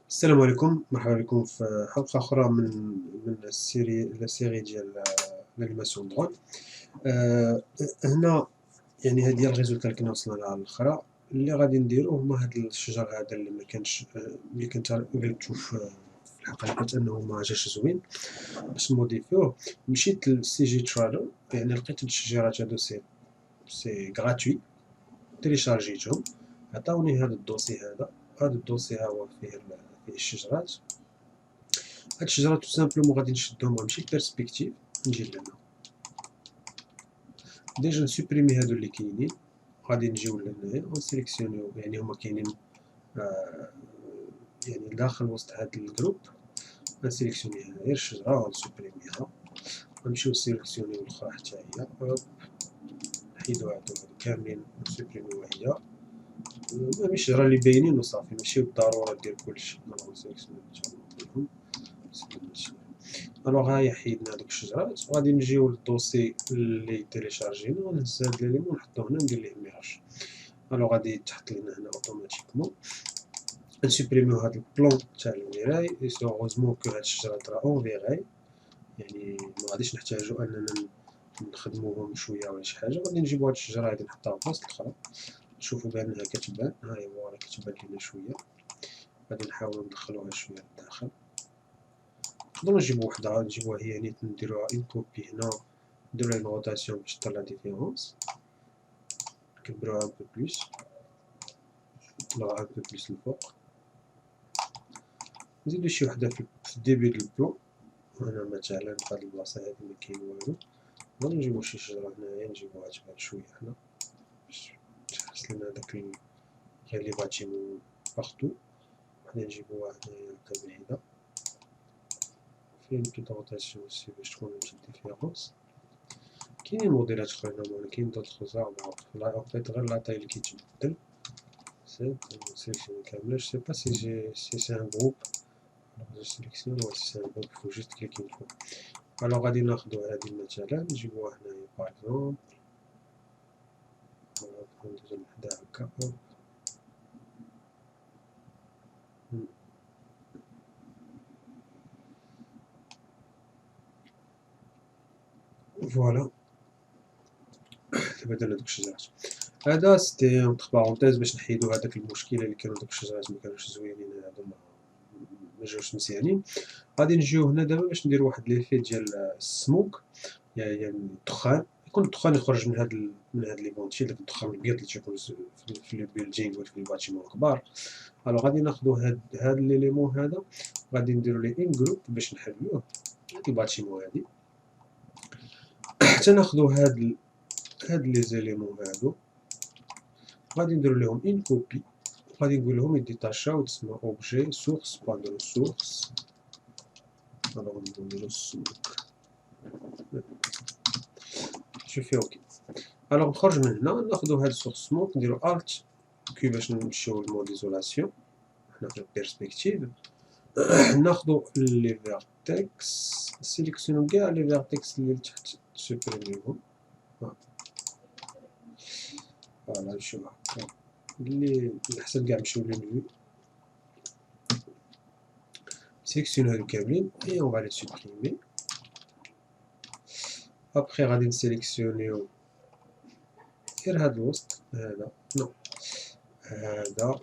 السلام عليكم، مرحبا بكم في حلقة أخرى من السيري ديال l'animation drone. هنا يعني هذه هي الريزولتا اللي كنا وصلنا لها الأخرى. اللي غادي نديرو هما هاد الشجر هذا اللي مكانش اللي كنت قلتو في الحلقة اللي فاتت أنه مجاش زوين. باش نموديفيوه مشيت لCG Trailer، يعني لقيت هاد الشجيرات هادو سي غراتوي، تيليشارجيتهم، عطاوني هاد الدوسي هذا. هاد الدوسي ها هو فيه الشجرات. هاد الشجرات تو سامبلومون غادي نشدهم ونمشي لبيرسبكتيف، نجي لهنا ديجا نسوبريمي هادو اللي كاينين، غادي نجيو لهنايا ونسيليكسيونيو، يعني هما كاينين يعني داخل وسط هاد الجروب. غنسيليكسيوني غير الشجرة ونسوبريميها، غنمشيو نسيليكسيونيو الأخرى حتى هي، نحيدو هادو كاملين ونسوبريميو هي. المهم الشجرة اللي باينين وصافي، ماشي بالضرورة دير كلشي. نسيليكسيونيو الوغ هاهي حيدنا هادوك الشجرات، وغادي نجيو للدوسي اللي تيليشارجينا ونهز هاد ليليمون ونحطو هنا وندير ليه ميراج. الوغ غادي يتحط لينا هنا اوتوماتيكمون. نسوبريميو هاد البلون تاع الميراي، هوزمون كو هاد الشجرات راه اون فيغاي، يعني مغاديش نحتاجو اننا نخدموهم شوية ولا شي حاجة. غادي نجيبو هاد الشجرة هادي نحطها في بلاصة الأخرى، نشوفو بأنها كتبان، هاهي فوالا كتبان لينا شوية. غادي نحاولو ندخلوها شوية للداخل، نقدرو نجيبو وحدة، نجيبوها هي نيت نديروها اون كوبي هنا، نديرو اون روتاسيون باش تطلع ديفيرونس، نكبروها ان بو بلوس، نطلعوها ان بو بلوس للفوق، نزيدو شي وحدة في الديبي ديال البلون. هنا مثلا في هاد البلاصة هادي مكاين والو، نقدرو نجيبو شي شجرة هنايا نجيبوها تبان شوية هنا باش تحس لنا داك غير لي باتيمون باغتو. وحدة نجيبوها هنايا هكا بعيدة، فيه بيت روتاسيون اوسي باش تكون اون بتيت ديفيرونس. كاينين موديلات اخرين، كاين دوطخ زعما لا فيت غير لا طاي اللي كيتبدل. نسيليكسيوني كاملة، جو سي با سي سي ان جروب، جو سيليكسيون و سي ان جروب، فو جوست كليكي من فوق. الوغ غادي ناخدو هادي مثلا نجيبوها هنايا باغ اكزومبل، ندوزو من حداها هكا، فوالا. دابا درنا دوك الشجرات، هذا سيتي اونتر بارونتيز باش نحيدو هداك المشكلة اللي كانو دوك الشجرات مكانوش زوينين، هادو مجاوش مزيانين. غادي نجيو هنا دابا باش نديرو واحد ليفي ديال السموك، يعني الدخان، يكون الدخان يخرج من هاد لي بونتي، داك الدخان الابيض اللي تيكون في البيلدينغ ولا في الباتيمون الكبار. الوغ غادي ناخدو هاد ليليمون هذا، غادي نديرو ليه ان جروب باش نحلوه هاد الباتيمون هادي، حتى ناخدو هاد لي زيليمون هادو، غادي نديرو ليهم ان كوبي، غادي نقول لهم يديتاشاو، تسمى اوبجي سورس باندرو سورس. الوغ نديرو السموك، جو في اوكي. الوغ نخرج من هنا، ناخدو هاد السورس سموك، نديرو الت كي باش نمشيو لمود ايزولاسيون، حنا في البيرسبكتيف. ناخدو لي فيرتكس، نسيليكسيونو كاع لي فيرتكس اللي لتحت، نسوبريميوهم، فوالا نمشيو هكا اللي الأحسن كاع نمشيو للفيو، نسيليكسيونو هادو كاملين اي اون فا لي سوبريمي. ابخي غادي نسيليكسيونيو غير هاد الوسط هذا، نو هذا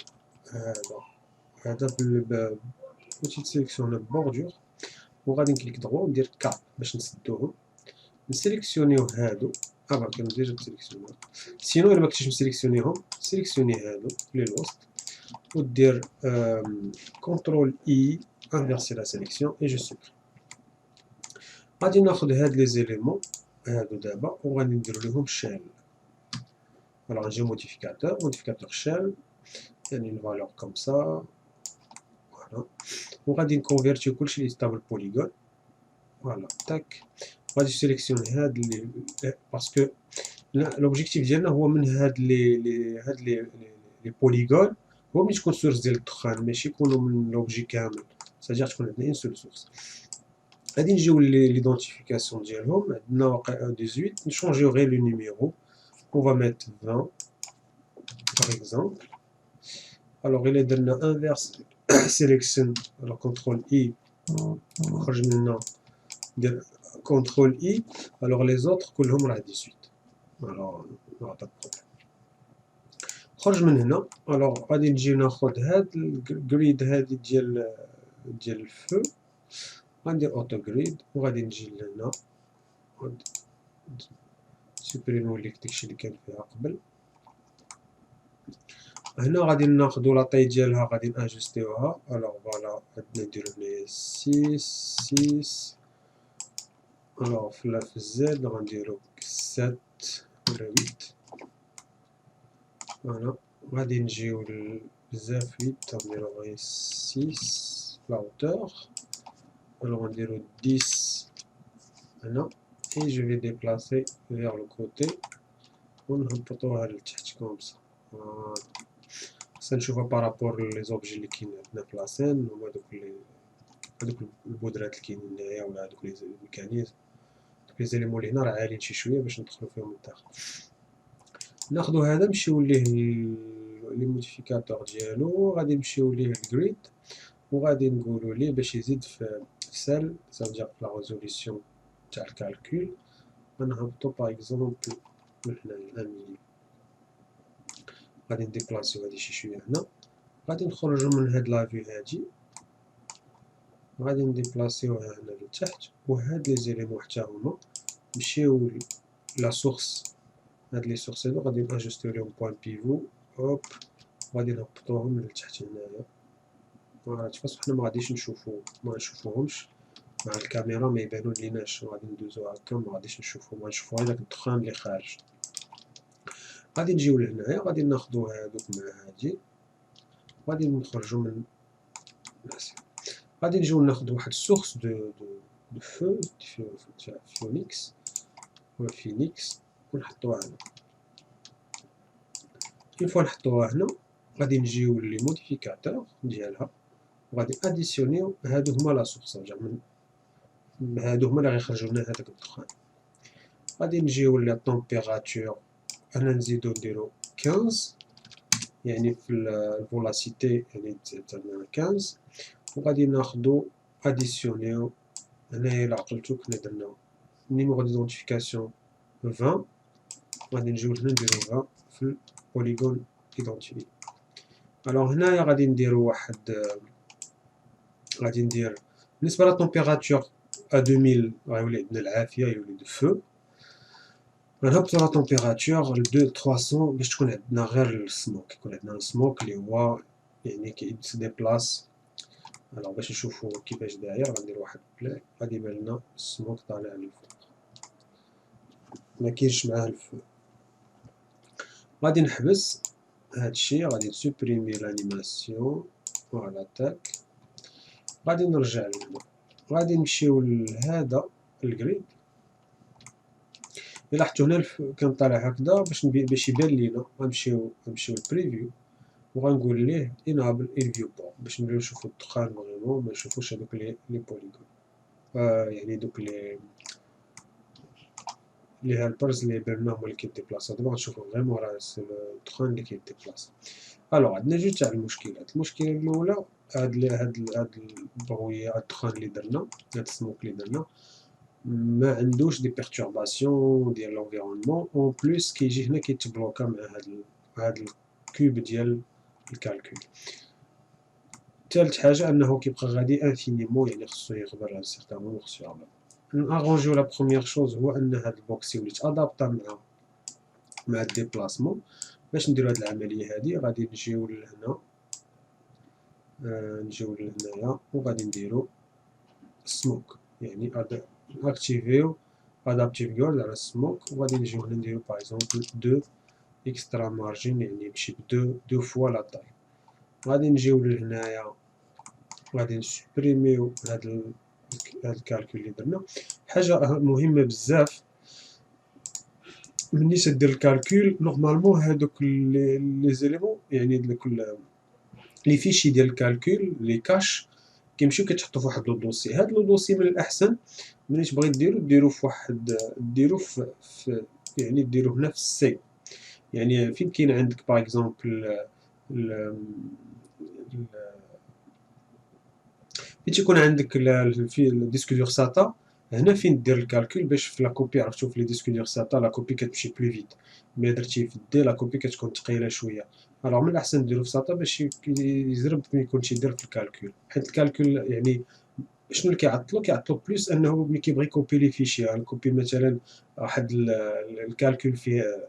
هذا بوتيت سيليكسيون بوردور، وغادي نكليك دغوا وندير كاب باش نسدوهم. نسيليكسيونيو هادو، برك انا ديجا مسيليكسيونيو، سينو الا مكنتيش مسيليكسيونيهم سيليكسيوني هادو لي الوسط ودير كونترول اي انفيرسي لا سيليكسيون اي جو سوبريم. غادي ناخد هاد لي زيليمون هادو دابا وغادي نديرو ليهم شال. الوغ نجي موديفيكاتور شال، يعني une valeur comme ça, voilà. وغادي نكونفيرتيو كلشي لستابل بوليغون، فوالا تاك. غادي نسيليكسيوني هاد لي باسكو لوبجيكتيف ديالنا هو من هاد لي بوليغون هو ملي تكون سورس ديال الدخان، ماشي يكونوا من لوبجي كامل، سادير تكون عندنا اون سول سورس. غادي نجيو ليدونتيفيكاسيون ديالهم، عندنا واقع 18، نشونجيو غير لو نيميرو، on va mettre 20 par exemple. Alors il est درنا inverse سيليكسيون على كونترول اي خرج من هنا دير كونترول اي الوغ لي زوطخ كلهم راه 18 الوغ نعطيك بروبليم خرج من هنا الوغ غادي نجي ناخد هاد الجريد هادي ديال الفو غندير اوتو جريد وغادي نجي لهنا سوبريمو ليك داكشي اللي كان فيها قبل هنا غادي ناخدو لاطاي ديالها غادي ناجستيوها الوغ فوالا عندنا نديرو هنايا 6 الوغ في الزد غنديرو 7 ولا 8 فوالا غادي نجيو بزاف 8 غنديرو غير 6 لا هوتور الوغ غنديرو 10 هنا et je vais déplacer vers le côté ونهبطوها لتحت كوم سا فوالا خاصنا نشوفها بارابور لي زوبجي اللي كاينين عندنا في لاسين هما هادوك البودرات اللي كاينين هنايا ولا هادوك لي ميكانيزم دوك لي زيليمون اللي هنا راه عاليين شي شويه باش ندخلو فيهم من الداخل ناخدو هذا نمشيو ليه لي موديفيكاتور ديالو غادي نمشيو ليه الجريد وغادي نقولو ليه باش يزيد في سال سافدير في لا ريزوليسيون تاع الكالكول غنهبطو باغ اكزومبل من هنايا 1 ملي غادي نديبلاسيو هادي شي شويه هنا غادي نخرجو من هاد لافيو هادي غادي نديبلاسيوها هنا لتحت وهاد لي زيليمون حتى هما نمشيو لا سورس هاد لي سورس هادو غادي ناجستيو ليهم بوان بيفو هوب غادي نهبطوهم لتحت هنايا فوالا تفاص حنا مغاديش نشوفوهمش مع الكاميرا ما يبانو ليناش غادي ندوزو هكا مغاديش نشوفو غنشوفو غير داك الدخان اللي خارج غادي نجيو لهنايا غادي ناخدو هادوك مع هادي غادي نخرجو من غادي نجيو ناخدو واحد سورس دو فو تاع فيونيكس ولا فينيكس ونحطوها هنا اون فوا نحطوها هنا غادي نجيو لي موديفيكاتور ديالها وغادي اديسيونيو هادو هما لا سورس من هادو هما اللي غيخرجو لنا هداك الدخان غادي نجيو لا طومبيراتور هنا نزيدو نديرو 15 يعني في الفولاسيتي يعني درنا 15 وغادي ناخدو اديسيونيو هنايا الا عقلتو كنا درنا نيميرو ديدونتيفيكاسيون 20 غادي نجيو هنا نديرو 20 في البوليغون ايدونتيفي الوغ هنايا غادي نديرو واحد غادي ندير بالنسبه لا طومبيراتور ا 2000 غيولي عندنا العافيه يولي دو فو غنهبطو لا طومبيراتور ل 300 باش تكون عندنا غير السموك يكون عندنا السموك اللي هو يعني كيديبلاص الوغ باش نشوفو كيفاش داير غندير واحد بلاي غادي يبان لنا السموك طالع للفوق مكاينش معاه الفو غادي نحبس هادشي غادي نسوبريمي لانيماسيون فوالا تاك غادي نرجع لهنا غادي نمشيو لهذا الجريد الا لاحظتو هنا كان طالع هكذا باش يبان لينا غنمشيو للبريفيو وغنقول ليه انابل الفيو بور باش نبغيو نشوفو الدخان فريمون ما نشوفوش هادوك لي بوليغون يعني دوك لي هالبرز اللي يبان لنا هما اللي كيديبلاصاو دابا غنشوفو فريمون راه سي الدخان اللي كيديبلاصا الوغ عندنا جوج تاع المشكلات المشكله الاولى هاد البرويه هاد الدخان اللي درنا هاد السموك اللي درنا ما عندوش دي بيرتورباسيون ديال لونفيرونمون اون بليس كيجي هنا كيتبلوكا مع هاد الكوب ديال الكالكول ثالث حاجه انه كيبقى غادي انفينيمون يعني خصو يغبر ان سيغتان مومون خصو يغبر نارونجيو لا بروميير شوز هو ان هاد البوكسي وليت ادابتا مع الديبلاسمون باش نديرو هاد العمليه هادي غادي نجيو لهنا نجيو لهنايا وغادي نديرو سموك يعني اكتيفيو ادابتيف جورد على السموك وغادي نجيو هنا نديرو باغ اكزومبل 2 اكسترا مارجين يعني يمشي دو فوا لا طاي غادي نجيو لهنايا غادي نسبريميو هاد الكالكول اللي درنا حاجه مهمه بزاف ملي تدير الكالكول نورمالمون هادوك لي زيليمون يعني دوك لي فيشي ديال الكالكول لي كاش كيمشيو كيتحطو فواحد لو دوسي هاد لو دوسي من الاحسن ملي تبغي ديرو فواحد ديرو في يعني ديرو هنا في السي يعني فين كاين عندك باغ اكزومبل كي تيكون عندك في الديسك دور ساتا، هنا فين دير الكالكول باش في لا كوبي. عرفتو في لي ديسك دور ساتا لا كوبي كتمشي بلو فيت، مي درتيه في الدي لا كوبي كتكون ثقيله شويه. الوغ من الاحسن ديرو في ساتا باش يزرب ما يكونش يدير في الكالكول، حيت الكالكول يعني شنو اللي كيعطلو بلوس انه ملي كيبغي يكوبي لي فيشي، يعني كوبي مثلا واحد الكالكول فيه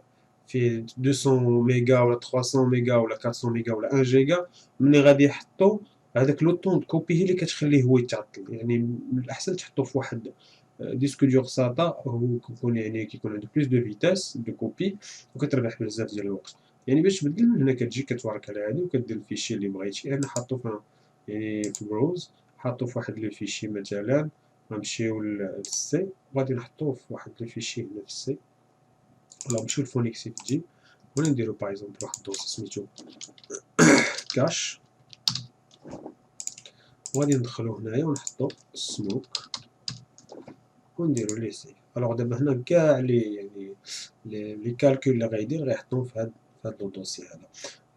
200 ميغا ولا 300 ميغا ولا 400 ميغا ولا 1 جيجا، ملي غادي يحطو هذاك لو طون دو كوبي هي اللي كتخليه هو يتعطل. يعني من الاحسن تحطو في واحد ديسك دور ساتا، هو كيكون يعني كيكون عنده بلوس دو فيتاس دو كوبي، وكتربح بزاف ديال الوقت. يعني باش تبدل من هنا كتجي كتورك على هادي وكدير الفيشي اللي بغيتي. انا حاطو في يعني في بروز، حاطو في واحد لو فيشي مثلا، غنمشيو للسي وغادي نحطوه في واحد لو فيشي هنا في السي، ولا نمشيو لفونيكس تجي ولا نديرو باغ اكزومبل واحد الدوسي سميتو كاش، وغادي ندخلو هنايا ونحطو سموك ونديرو ليه سيف. الوغ دابا هنا كاع لي كالكول اللي غيدير غيحطهم في هاد لو دوسي هذا.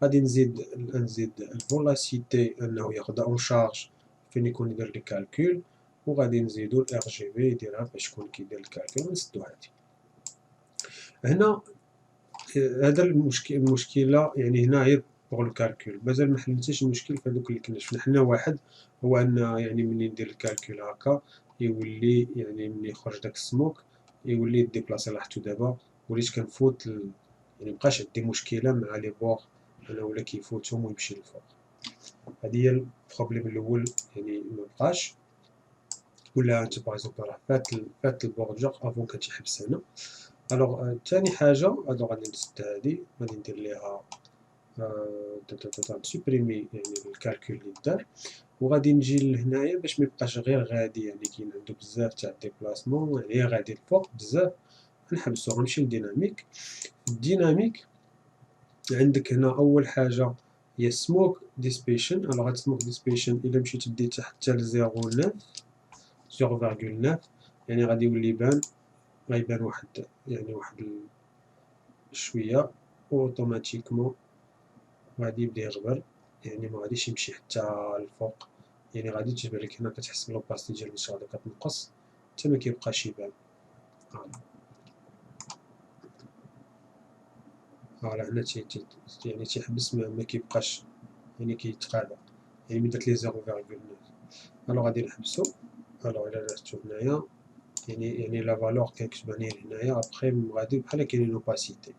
غادي نزيد الفولاسيتي انه ياخدها اون شارج فين يكون يدير لي كالكول، وغادي نزيدو الار جي بي يديرها باش يكون كيدير الكالكول، ونسدو هادي. هنا هذا المشكله يعني هنا هي بوغ لو كالكول، مازال ما حليتش المشكل في هذوك اللي كنا شفنا حنا. واحد هو ان يعني ملي ندير الكالكول هكا يولي يعني ملي يخرج داك السموك يولي ديبلاصي. لاحظتو دابا وليت كنفوت يعني مبقاش عندي مشكله مع لي بوغ، انا ولا كيفوتهم ويمشي للفوق. هذه هي البروبليم الاول، يعني مبقاش. ولا انت باغ اكزومبل راه فات البوردر افون كان تيحبس هنا. الوغ ثاني حاجه غادي نسد هادي، غادي ندير ليها نسوبريمي يعني الكالكول اللي دار، وغادي نجي لهنايا باش ميبقاش غير غادي، يعني كاين عندو بزاف تاع ديبلاسمون يعني غادي الفوق بزاف. نحبسو غنمشي للديناميك. الديناميك عندك هنا اول حاجه هي سموك ديسبيشن. الوغ هاد سموك ديسبيشن الا مشيت ديتها حتى ل 0.9 يعني غادي يولي غيبان واحد شويه، اوتوماتيكمون غادي يبدا يغبر، يعني ما غاديش يمشي حتى الفوق. يعني غادي تجبر لك هنا كتحس بلوباسيتي ديال الشغله كتنقص حتى ما كيبقاش يبان. فوالا هنا يعني تيحبس ما كيبقاش يعني كيتقادى، يعني من درت ليه 0.9. الو غادي نحبسو. الو الا درتو هنايا يعني لا فالور كيكتبها لي هنايا، ابخي غادي بحال كاينين اوباسيتي.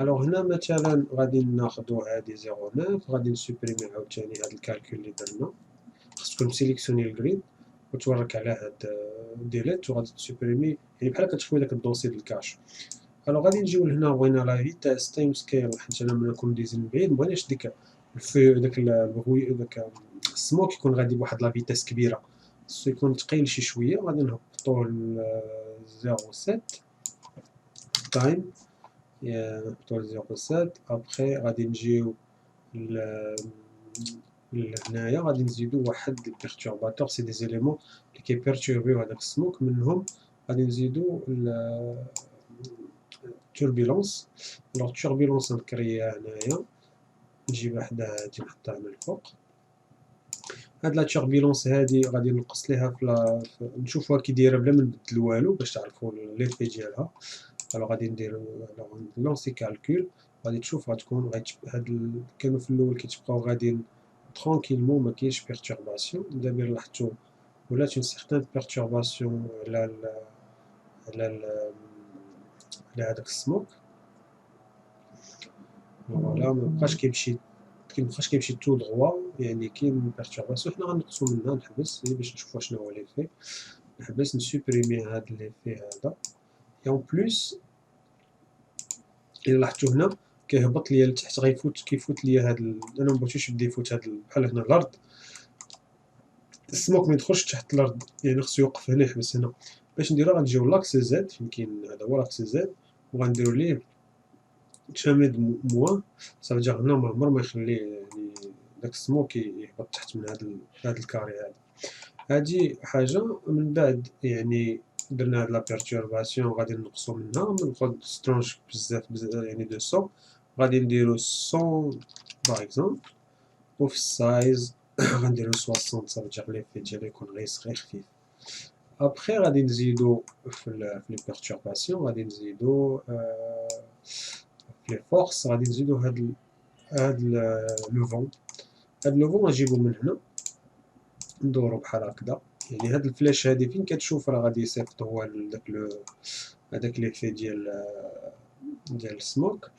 الوغ هنا مثلا غادي ناخدو هادي 0.9، غادي نسوبريمي عاوتاني هاد الكالكول اللي درنا. خاص تكون مسيليكسيوني الجريد وتورك على هاد ديليت، وغادي تسوبريمي يعني بحال كتخوي داك الدوسي ديال الكاش. الوغ غادي نجيو لهنا بغينا لا فيتاس تايم سكيل، حيت انا ملي نكون ديزاين من بعيد مبغيناش داك داك البغوي داك السموك يكون غادي بواحد لا فيتاس كبيره، خصو يكون ثقيل شي شويه. غادي نهبطو ل 0.7 تايم، نهبطو ل 0.7. ابخي غادي نجيو لهنايا غادي نزيدو واحد البيرتورباتور، سي دي زيليمون اللي كيبيرتوربيو هداك السموك. منهم غادي نزيدو التوربيلونس. الوغ التوربيلونس نكريها هنايا، نجيبها حدا هادي نحطها هنا الفوق. هاد لا توربيلونس هادي غادي نقص ليها نشوفوها كي دايره بلا ما نبدل والو باش تعرفوا ليفي ديالها. الوغ غادي ندير لونسي كالكول، غادي تشوف غتكون هاد كانوا في الاول كيتبقاو غاديين ترونكيلمون ما كاينش بيرتورباسيون. دابا لاحظتوا ولات اون سيغتان بيرتورباسيون على هذاك السموك. فوالا مابقاش كيمشي تو دغوا، يعني كاين بيرتورباسيون. حنا غنقصو منها، نحبس باش نشوفو شنو هو ليفي. نحبس نسوبريمي هاد ليفي هذا. اي اون بليس الا لاحظتو هنا كيهبط ليا لتحت، كيفوت ليا انا مبغيتوش يبدا يفوت بحال هنا الارض. السموك ما يدخلش تحت الارض، يعني خصو يوقف هنا يحبس هنا. باش نديرو غنجيو لاكس زد فين كاين هذا هو لاكس زد، وغنديرو ليه تشامد موان. صافي دير هنا ما يخلي يعني داك السموك يهبط تحت من هاد الكاري هذا. هادي حاجه. من بعد يعني درنا هاد لا بيرتورباسيون غادي نقصو منها، ناخد سترونج بزاف يعني 200. غادي نديرو 100 باغ اكزومبل، وفي السايز غنديرو 60 صافي دير ليفي ديالو يكون غير صغير خفيف. ابخي غادي نزيدو في لي بيرتورباسيون غادي نزيدو في لي فورس غادي نزيدو هاد لو فون. هاد لو فون غنجيبو من هنا ندورو بحال هكدا، يعني هاد الفلاش هادي فين كتشوف راه غادي يصيفط هو هداك ليفي ديال السموك،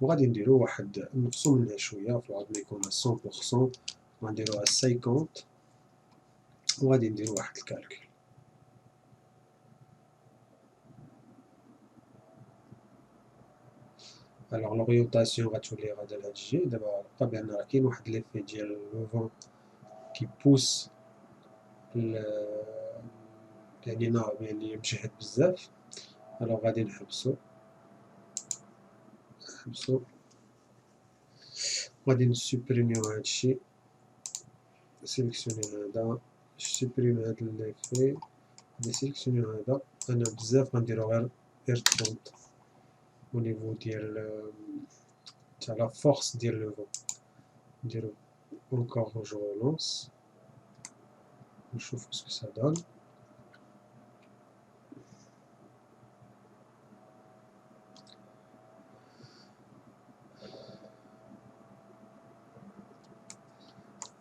وغادي نديرو واحد نقصو منها شويه في العظم يكون 100%، وغنديروها 50 وغادي نديرو واحد الكالكول. الوغ لورينتاسيون غتولي غادا لهاد الجي. دابا بقى بان راه كاين واحد ليفي ديال لو فون كي بوس يعني ناض يعني مجهد بزاف. الوغ غادي نحبسو غادي نسوبريميو هادشي، سيليكسيوني هذا، سوبريم هاد ليفي، غادي سيليكسيونيو هذا. انا بزاف غنديرو غير 30 au niveau تاع لا فورس ديال لو فون. نديرو encore je relance نشوف ce que ça donne.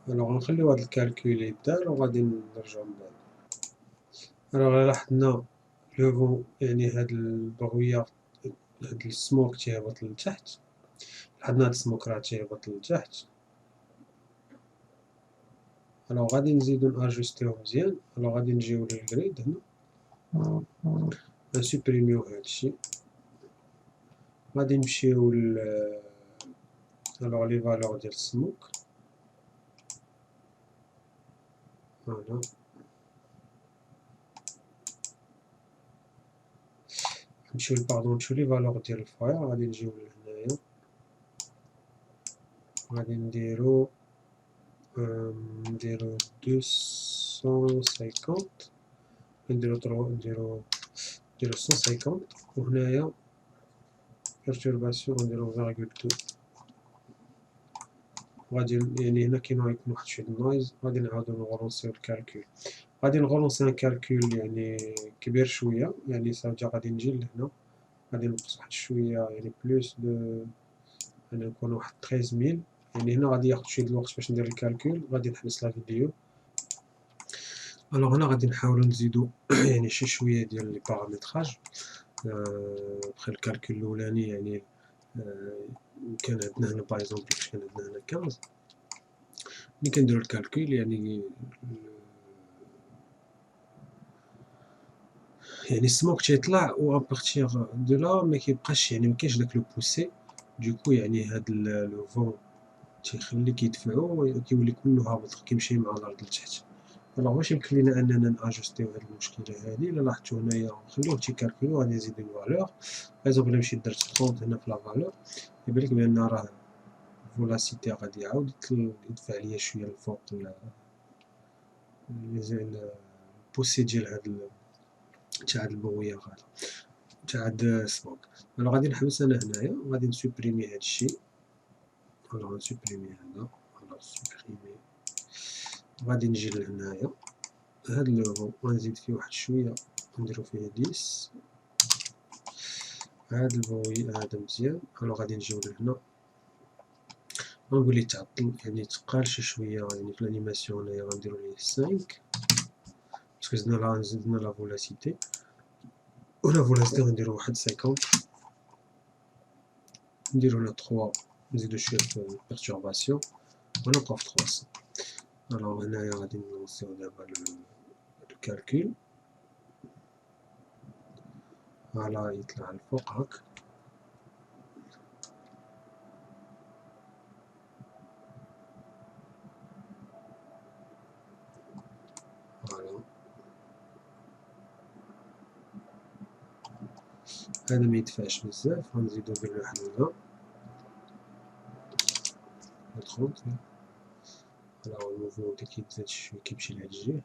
الوغ نخليو هاد الكالكول يدار وغادي نرجعو من بعد. الوغ لاحظنا لو فون يعني هاد البغوية هاد السموك تيهبط لتحت، لاحظنا هاد السموك راه تيهبط لتحت. الوغ غادي نزيدو ناجوستيو مزيان. الوغ غادي نجيو للغريد هنا نسوبريميو هادشي، غادي نمشيو الوغ لي فالور ديال السموك فوالا. نمشيو لي فالور ديال الفاير، غادي نجيو لهنايا غادي نديرو 250 نديرو 150 وهنايا بيرتورباسيون غنديرو 0.2. غادي يعني هنا كاين يكون واحد شويه نويز، غادي نعاودو نغولونسيو الكالكول. غادي نغولونسي ان كالكول يعني كبير شويه، يعني صافي غادي نجي لهنا غادي نقص واحد شويه يعني بلوس دو انا نكون واحد 13000. يعني هنا غادي ياخد شويه الوقت باش ندير الكالكول، غادي نحبس لا فيديو. الوغ هنا غادي نحاولو نزيدو يعني شي شويه ديال لي بارامتراج بخي الكالكول الاولاني يعني كان عندنا هنا باغ اكزومبل فاش كان عندنا هنا 15. ملي كنديرو الكالكول يعني السموك تيطلع و ابارتيغ دو لا مكيبقاش يعني مكاينش داك لو بوسي. دوكو يعني هاد لو فون تيخلي كيدفعو كيولي كلو هابط كيمشي مع الارض لتحت. الوغ واش يمكن لينا اننا ناجوستيو هاد المشكله هادي؟ الا لاحظتو هنايا نخليوه تيكالكولو غادي نزيدو الفالور. باغ الا مشيت درت 30 هنا في لا فالور يبان لك بان راه الفولاسيتي غادي يعاود يدفع ليا شويه الفوق البوسي ديال هاد تاع هاد البويه غادا تاع هاد السموك. الوغ غادي نحبس انا هنايا وغادي نسوبريمي هادشي. الوغ نسوبريمي هذا، الوغ سوبريمي غادي نجي لهنايا هاد لو فون غنزيد فيه واحد شويه نديرو فيه 10. هاد البوي هذا مزيان. الوغ غادي نجيو لهنا غنقول ليه تعطل يعني تقال شي شويه يعني في الانيماسيون هنايا غنديرو ليه 5 باسكو زدنا لا فولاسيتي، ولا فولاسيتي غنديرو واحد 50. نديرو هنا 3 نزيدو شويه في البيرتورباسيون ونبقاو في 300. الوغ هنايا غادي نلونسيو دابا الكالكول. فوالا يطلع الفوق هاك. فوالا هذا ميدفعش بزاف غنزيدو غير واحد 20 30. فوالا الموفمون تا كيتزاد شويه كيمشي لهاد الجهه.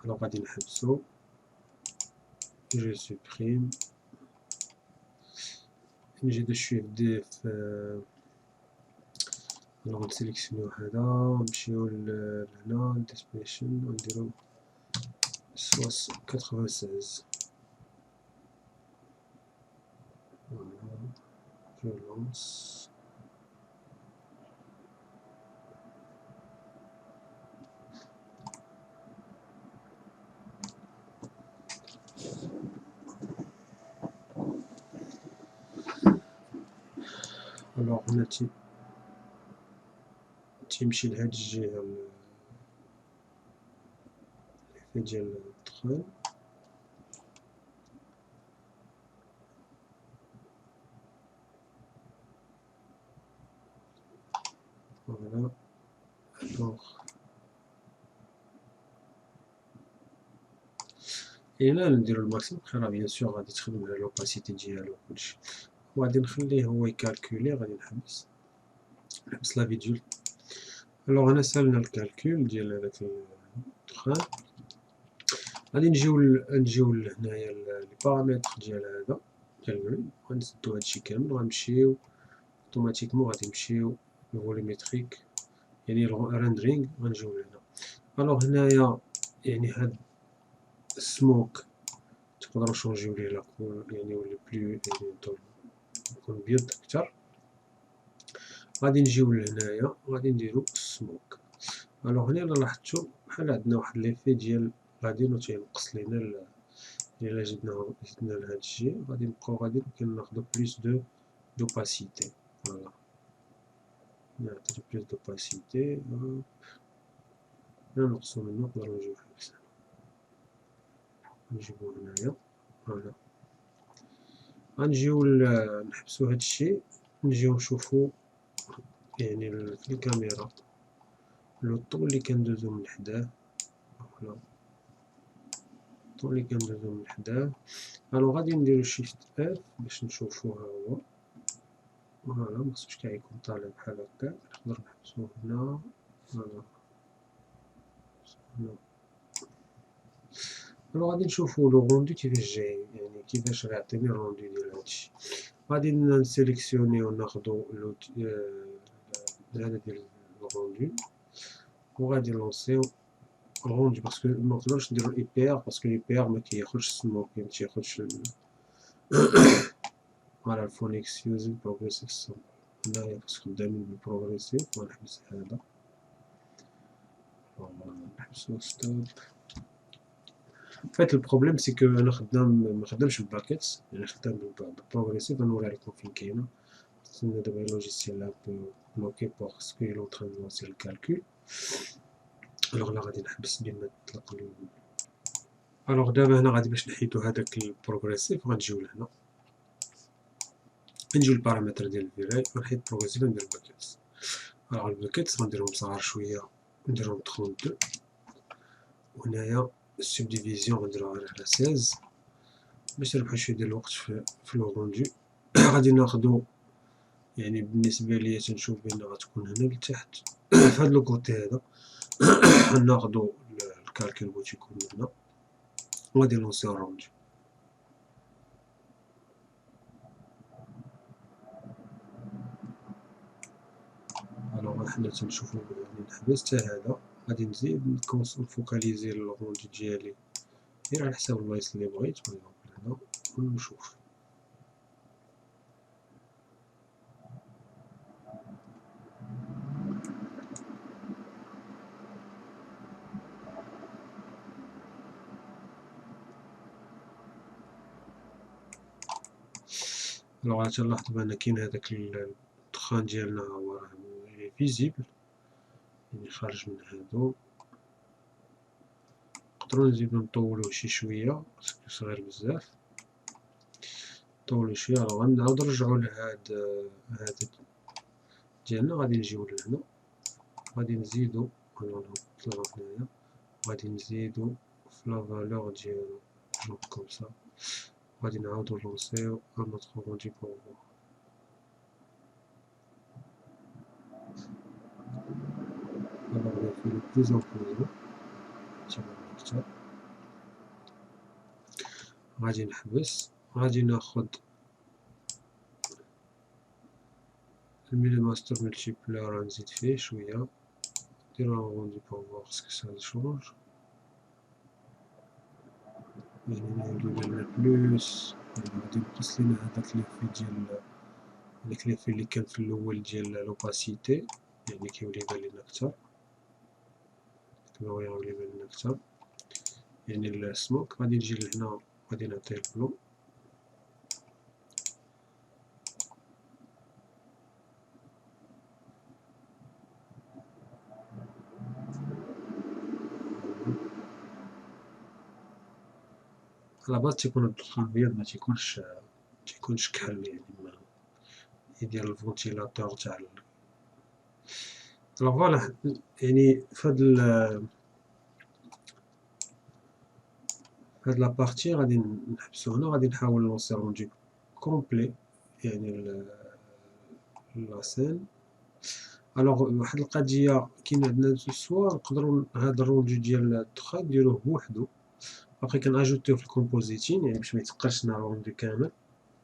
الوغ غادي نحبسو جو سوبريم نزيدو شويه في الوغ نسيليكسيونيو هذا نمشيو لهنا ديسبيشن ونديرو 96. جو لونس الوغ هنا تيمشي لهاد الجهة ديال الدخان. فوالا الوغ إلا نديرو الماكسيموم خير بيان سور غادي تخدم على لوباسيتي ديالو وكلشي، وغادي نخليه هو يكالكولي. غادي نحبس لا فيديو. الوغ هنا سالنا الكالكول ديال هداك الدخان. غادي نجيو لهنايا لي بارامتر ديال هذا ديال الجرين، غنسدو هادشي كامل وغنمشيو اوتوماتيكمون غادي نمشيو لفوليميتريك يعني الريندرينغ. غنجيو لهنا. الوغ هنايا يعني هاد السموك تقدروا نشونجيو ليه لاكول يعني ولا بلو يعني يكون بيض اكثر. غادي نجيو لهنايا غادي نديرو السموك. الوغ هنا الا لاحظتو بحال عندنا واحد ليفي ديال غادي تينقص لينا الا زدنا لهاد الشيء غادي نبقاو غادي كناخدو بليس دو دوباسيتي. فوالا نعطيو بليس دوباسيتي نقصو منو نقدرو نجيو حبس نجيبو هنايا. فوالا غنجيو نحبسو هادشي نجيو نشوفو يعني في الكاميرا لو طو اللي كندوزو من حداه. فوالا الطو اللي كندوزو من حداه. الو غادي نديرو شيفت اف باش نشوفو ها هو. فوالا مخصوش كاع يكون طالع بحال هكا. نقدر نحبسو هنا. فوالا هنا. الو غادي نشوفو لو روندو كيفاش جاي يعني كيفاش غيعطيني الروندو ديال هادشي. غادي نسيليكسيونيو ناخدو هذا ديال الروندو وغادي نلونسيو الروندو باسكو منقدرش نديرو اي بي ار باسكو اي بي ار مكياخدش السموك متياخدش فوالا الفونيكس يوزين بروغريسيف سامبل. هنايا خص خدامين بالبروغريسيف ونحبس هذا. نحبسو ستوب. فايت البروبليم سي كو انا خدام مخدامش بالباكيتس يعني خدام بالبروغريسيف. غنوري لكم فين كاينه. نستنى دابا اللوجيسيال ان بو بلوكي باسكو il est en train de lancer le calcul. الوغ لا غادي نحبس بين ما نطلق الوغ دابا هنا غادي باش نحيدو هداك البروغريسيف غنجيو لهنا نجيو للبارامتر ديال الفيراي غنحيد بروغريسيف ندير باكيتس. الوغ الباكيتس غنديرهم صغار شويه نديرهم 32 وهنايا السبديفيزيون غنديروها غير على 16 باش نربحو شويه ديال الوقت في لو روندو. غادي ناخدو يعني بالنسبه ليا تنشوف بان غتكون هنا لتحت في هاد لو كوتي هذا. ناخدو الكالكول بغيت يكون هنا وغادي نلونسيو الروندو. الوغ حنا تنشوفو يعني نحبس حتى هذا غادي نزيد نفوكاليزي الروندو ديالي غير على حساب البلايص اللي بغيت هنا ونشوف. الوغ تنلاحظو بان كاين هداك الدخان ديالنا هو راه فيزيبل يعني خارج من هادو. نقدرو نزيدو نطولوه شي شويه باسكو صغير بزاف. نطولو شويه. الوغ غنعاودو نرجعو لهاد ديالنا غادي نجيو لهنا غادي نزيدو نطلعو هنايا غادي نزيدو في لا فالور ديالو جونغ كوم سا. غادي نعاودو نلونسيو ان اوتر روندو بور فوار. الوغ نفي لو بلوز امبوزون تيبان اكتر. غادي نحبس غادي ناخد الميلي ماستر ملتيبلير غنزيد فيه شوية، نديرو ان روندو بور فوار سكو سا شونج، يعني نعاودو درنا بلوس، غادي نقص لينا هداك ليفي ديال هداك ليفي لي كان في الأول ديال لوباسيتي، يعني كيولي يبان لينا كتر، كيولي يبان لينا كتر، يعني السموك. غادي نجي لهنا غادي نعطيه البلو، على باز تيكون الدخان الأبيض متيكونش كحل، يعني ما يدير الفونتيلاتور تاع الوغ فوالا. يعني فهاد هاد لابارتي غادي نحبسو هنا، غادي نحاول نلونسي روندو كومبلي يعني لاسين. الوغ واحد القضية كاين عندنا سوا نقدرو هاد الروندو ديال الدخان نديروه بوحدو، ابخي كنأجوتيوه في الكومبوزيتين يعني باش ميتقلش لنا الروندو كامل،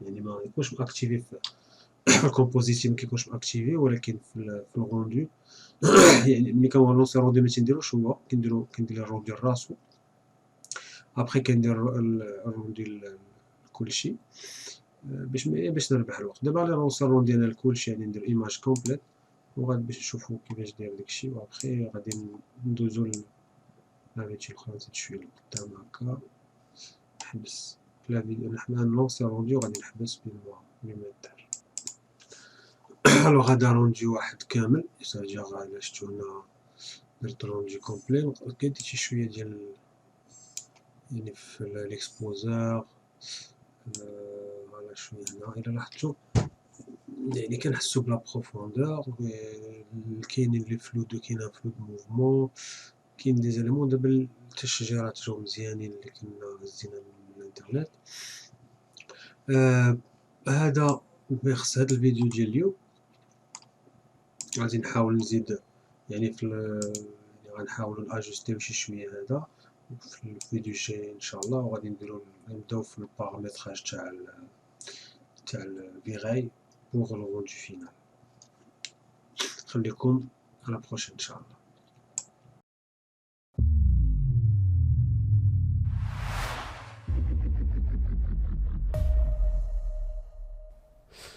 يعني ما يكونش ماكتيفي في الكومبوزيتين، مكيكونش ماكتيفي ولكن في الروندو. يعني ملي كنلونسي الروندو متنديروش هو، كندير الروندو لراسو، ابخي كندير الروندو لكلشي باش نربح الوقت. دابا غادي نلونسي الروندو ديالنا لكلشي، يعني ندير ايماج كومبليت وغادي باش نشوفو كيفاش داير داكشي، وابخي غادي ندوزو لا فيديو الاخرى. نزيد شويه لقدام هكا، نحبس لا فيديو، نلونسي الروندو وغادي نحبس بين ما دار. الوغ هدا روندو واحد كامل ساجا غادا شتو هنا، درت روندو كومبلي. كاين شي شويه ديال يعني في ليكسبوزور، فوالا شويه هنا الا لاحظتو، يعني كنحسو بلا بروفوندور، كاينين لي فلو كاين ان فلو دو موفمون، كاين دي زيليمون. دابا حتى الشجيرات جاو مزيانين اللي كنا هزينا من الانترنت. هذا بخص هذا الفيديو ديال اليوم. غادي نحاول نزيد يعني يعني غنحاولو ناجوستيو شي شويه هذا في الفيديو الجاي ان شاء الله، وغادي نبداو في البارامتراج تاع الفيغاي بوغ لو روندو فينال. خليكم على بروشين ان شاء الله.